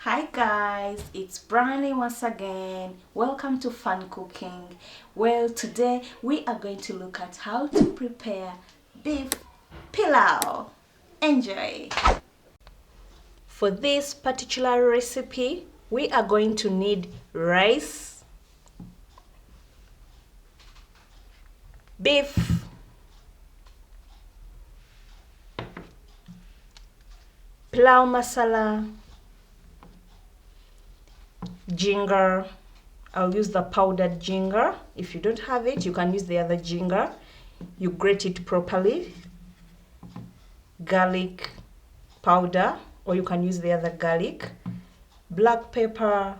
Hi guys, it's Brandy once again. Welcome to Fun Cooking. Well, today we are going to look at how to prepare beef pilau. Enjoy! For this particular recipe, we are going to need rice, beef, pilau masala, ginger. I'll use the powdered ginger. If you don't have it, you can use the other ginger. You grate it properly. Garlic powder, or you can use the other garlic. Black pepper.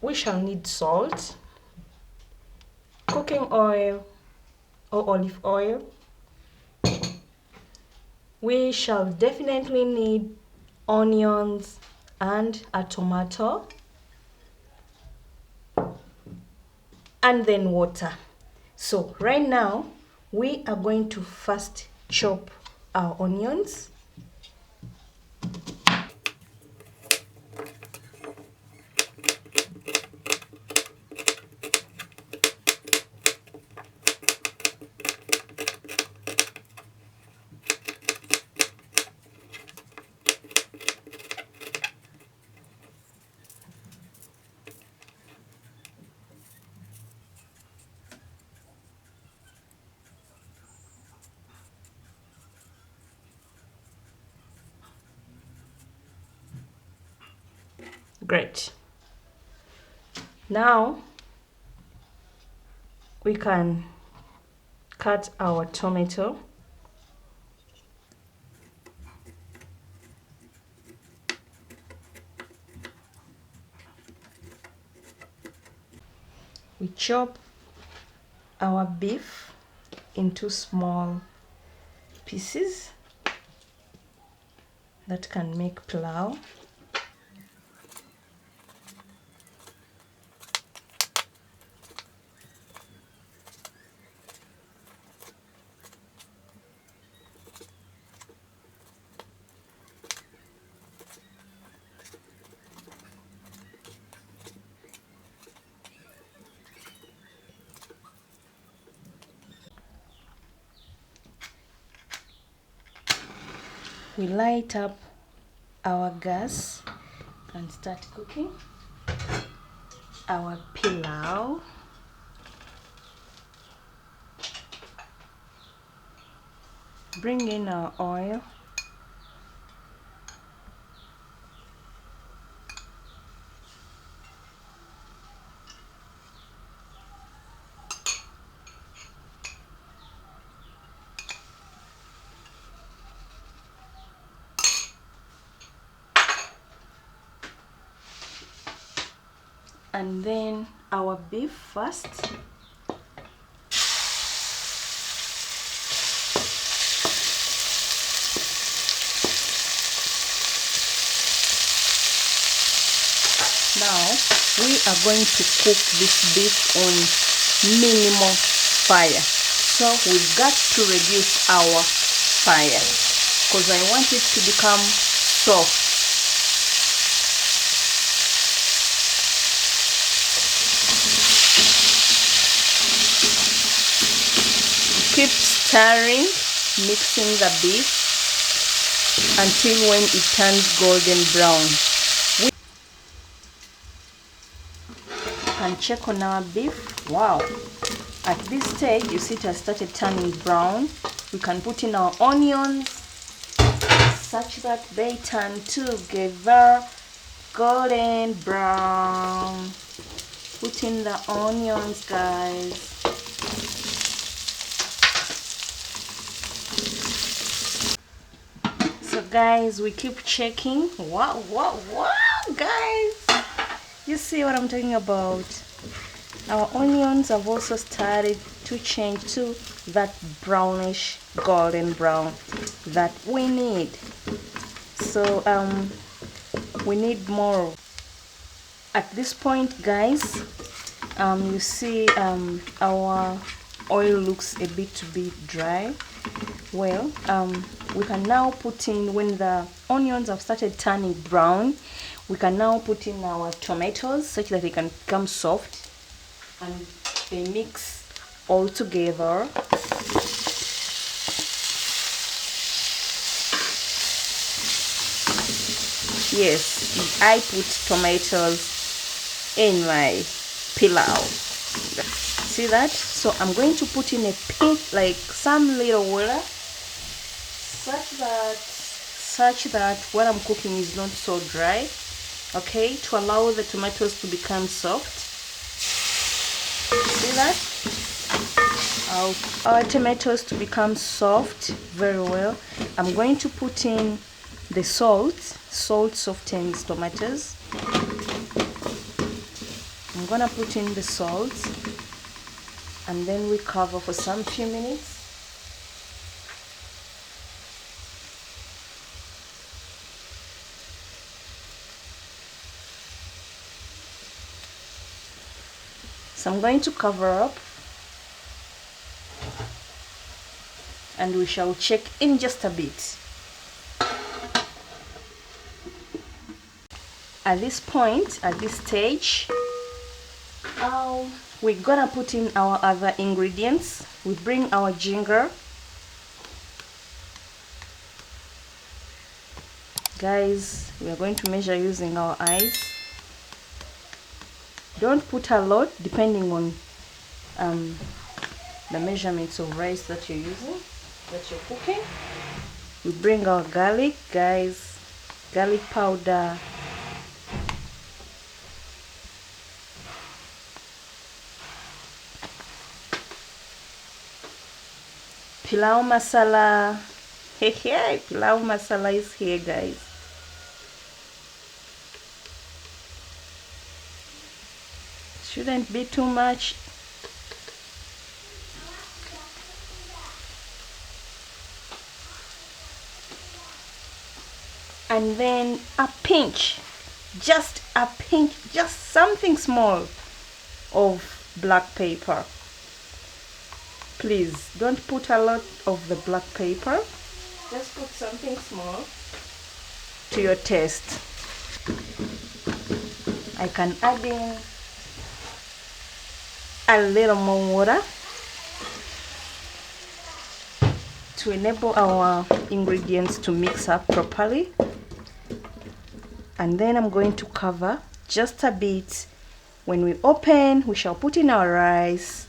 We shall need salt, cooking oil or olive oil. We shall definitely need onions and a tomato, and then water. So right now we are going to first chop our onions. Great. Now we can cut our tomato. We chop our beef into small pieces that can make pilau. We light up our gas and start cooking our pilau. Bring in our oil. And then our beef first. Now we are going to cook this beef on minimal fire. So we've got to reduce our fire because I want it to become soft. Keep stirring, mixing the beef until when it turns golden brown. We can check on our beef. Wow! At this stage, you see it has started turning brown. We can put in our onions such that they turn together golden brown. Put in the onions, guys. So guys, we keep checking. Wow, guys, you see what I'm talking about? Our onions have also started to change to that brownish golden brown that we need. So we need more. At this point, guys, you see our oil looks a bit dry. Well, we can now put in, when the onions have started turning brown, we can now put in our tomatoes such that they can become soft and they mix all together. Yes, I put tomatoes in my pilau. See that? So I'm going to put in a pinch, like some little water, such that what I'm cooking is not so dry. Okay, to allow the tomatoes to become soft. See that? Our tomatoes to become soft very well. I'm going to put in the salt. Salt softens tomatoes. I'm gonna put in the salt, and then we cover for some few minutes. So I'm going to cover up, and we shall check in just a bit. At this point, at this stage, we're gonna put in our other ingredients. We bring our ginger. Guys, we are going to measure using our eyes. Don't put a lot, depending on the measurements of rice that you're using, that you're cooking. We bring our garlic, guys, garlic powder. Pilau masala. Hey, pilau masala is here, guys. Shouldn't be too much. And then a pinch, just a pinch, just something small of black pepper. Please don't put a lot of the black pepper. Just put something small to your taste. I can add in a little more water to enable our ingredients to mix up properly. And then I'm going to cover just a bit. When we open, we shall put in our rice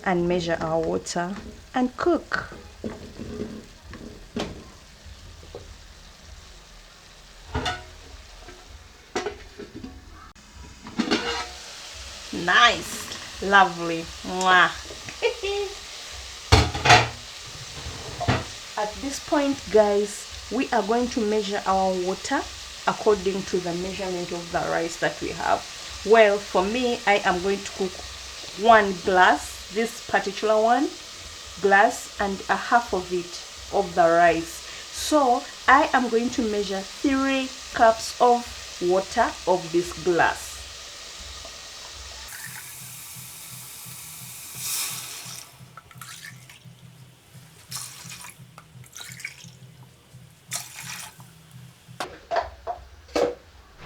and measure our water and cook. Nice, lovely. Mwah. At this point, guys, we are going to measure our water according to the measurement of the rice that we have. Well, for me, I am going to cook 1 glass, this particular 1 glass, and a half of it of the rice. So I am going to measure 3 cups of water of this glass.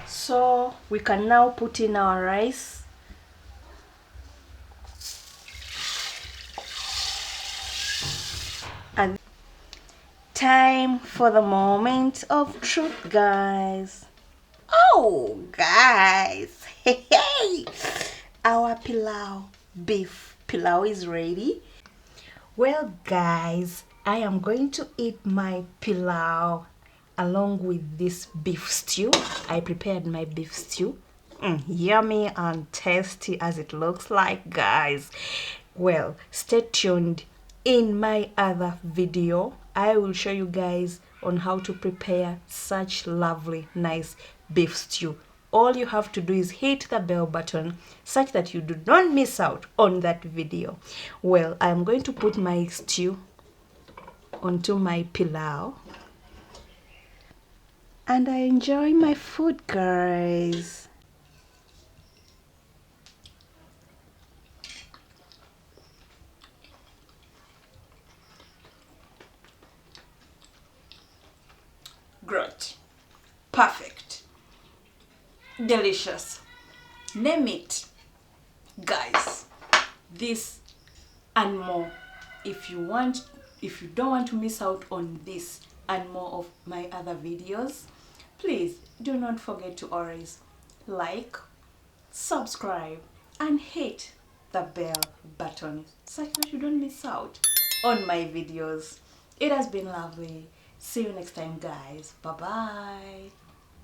So we can now put in our rice. And time for the moment of truth, guys. Oh, guys. Hey, our pilau, beef pilau is ready. Well, guys, I am going to eat my pilau along with this beef stew. I prepared my beef stew. Yummy and tasty as it looks like, guys. Well, stay tuned. In my other video, I will show you guys on how to prepare such lovely, nice beef stew. All you have to do is hit the bell button such that you do not miss out on that video. Well, I'm going to put my stew onto my pilau. And I enjoy my food, guys. delicious. Name it, guys. This and more. If you don't want to miss out on this and more of my other videos, please do not forget to always like, subscribe, and hit the bell button such that you don't miss out on my videos. It has been lovely. See you next time, guys. Bye bye.